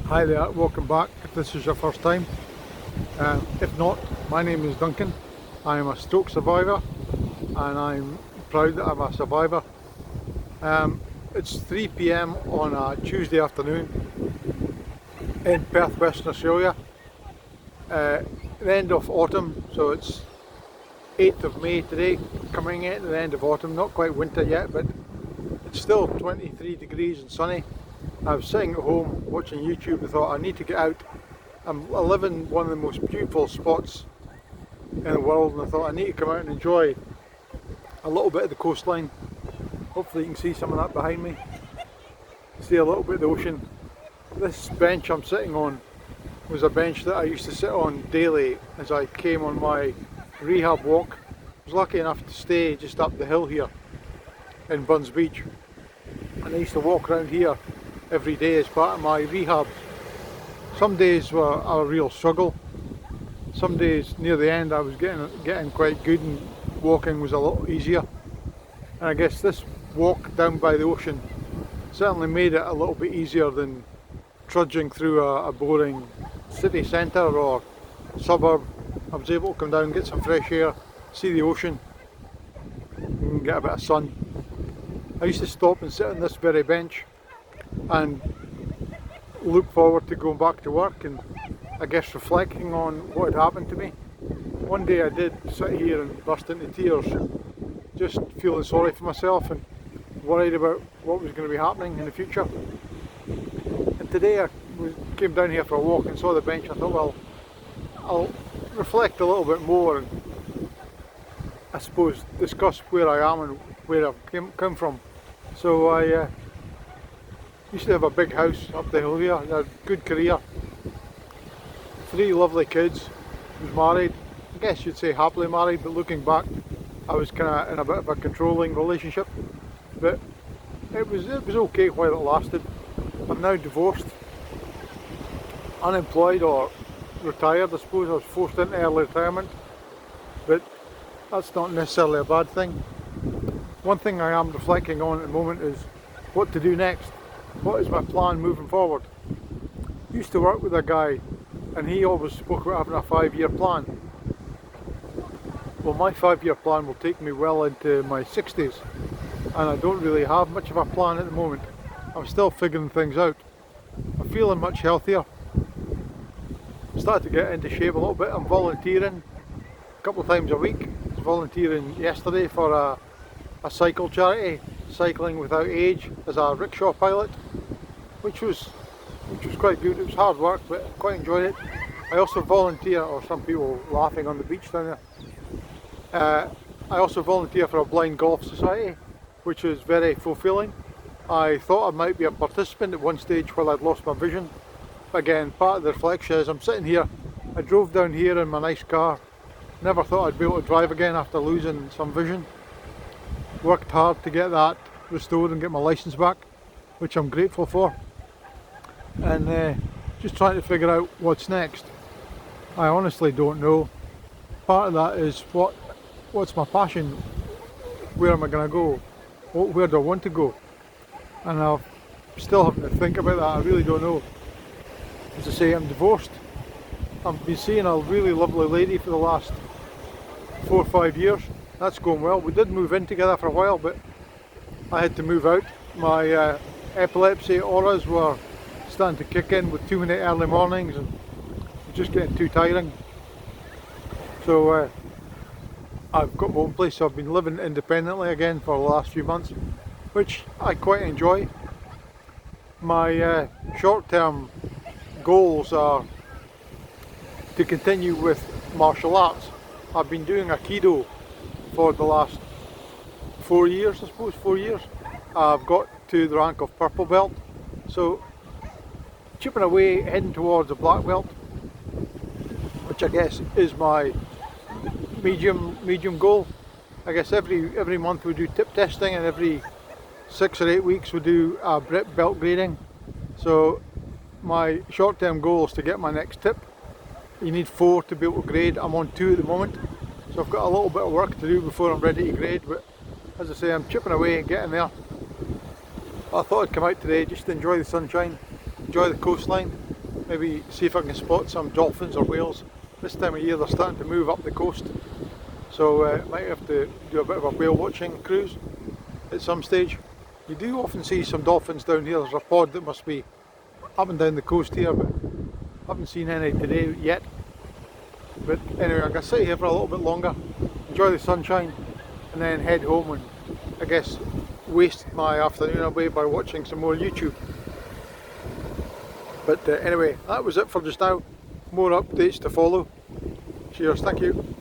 Hi there, welcome back if this is your first time. If not, my name is Duncan. I am a stroke survivor and I'm proud that I'm a survivor. It's 3 p.m. on a Tuesday afternoon in Perth, Western Australia. The end of autumn, so it's 8th of May today, coming into the end of autumn, not quite winter yet, but it's still 23 degrees and sunny. I was sitting at home watching YouTube and thought I need to get out. I live in one of the most beautiful spots in the world and I thought I need to come out and enjoy a little bit of the coastline. Hopefully you can see some of that behind me. See a little bit of the ocean. This bench I'm sitting on was a bench that I used to sit on daily as I came on my rehab walk. I was lucky enough to stay just up the hill here in Burns Beach, and I used to walk around here every day as part of my rehab. Some days were a real struggle. Some days near the end I was getting quite good and walking was a lot easier. And I guess this walk down by the ocean certainly made it a little bit easier than trudging through a boring city centre or suburb. I was able to come down, get some fresh air, see the ocean and get a bit of sun. I used to stop and sit on this very bench and look forward to going back to work and I guess reflecting on what had happened to me. One day I did sit here and burst into tears, just feeling sorry for myself and worried about what was going to be happening in the future. And today I came down here for a walk and saw the bench. I thought, well, I'll reflect a little bit more and I suppose discuss where I am and where I've come from. So I used to have a big house up the hill here, I had a good career, 3 lovely kids, was married, I guess you'd say happily married, but looking back I was kind of in a bit of a controlling relationship, but it was okay while it lasted. I'm now divorced, unemployed or retired. I suppose I was forced into early retirement, but that's not necessarily a bad thing. One thing I am reflecting on at the moment is what to do next. What is my plan moving forward? I used to work with a guy and he always spoke about having a 5-year plan. Well, my 5-year plan will take me well into my 60s and I don't really have much of a plan at the moment. I'm still figuring things out. I'm feeling much healthier. I'm starting to get into shape a little bit. I'm volunteering a couple of times a week. I was volunteering yesterday for a cycle charity, Cycling Without Age, as a rickshaw pilot, which was quite good. It was hard work, but I quite enjoyed it. I also volunteer, or some people laughing on the beach down there. I also volunteer for a blind golf society, which is very fulfilling. I thought I might be a participant at one stage while I'd lost my vision. But again, part of the reflection is I'm sitting here, I drove down here in my nice car, never thought I'd be able to drive again after losing some vision. Worked hard to get that restored and get my licence back, which I'm grateful for, and just trying to figure out what's next. I honestly don't know. Part of that is what's my passion, where am I going to go, where do I want to go, and I'm still having to think about that. I really don't know. As I say, I'm divorced. I've been seeing a really lovely lady for the last 4 or 5 years. That's going well. We did move in together for a while, but I had to move out. My epilepsy auras were starting to kick in with too many early mornings and it was just getting too tiring. So I've got my own place, so I've been living independently again for the last few months, which I quite enjoy. My short-term goals are to continue with martial arts. I've been doing Aikido for the last 4 years, I suppose, 4 years. I've got to the rank of purple belt, so chipping away, heading towards a black belt, which I guess is my medium goal. I guess every month we do tip testing, and every 6 or 8 weeks we do belt grading. So my short-term goal is to get my next tip. You need 4 to be able to grade. I'm on 2 at the moment, so I've got a little bit of work to do before I'm ready to grade, but as I say, I'm chipping away and getting there. I thought I'd come out today just to enjoy the sunshine, enjoy the coastline, maybe see if I can spot some dolphins or whales. This time of year they're starting to move up the coast, so might have to do a bit of a whale watching cruise at some stage. You do often see some dolphins down here. There's a pod that must be up and down the coast here, but I haven't seen any today yet. But anyway, I'm going to sit here for a little bit longer, enjoy the sunshine, and then head home and I guess waste my afternoon away by watching some more YouTube. But anyway, that was it for just now. More updates to follow. Cheers, thank you.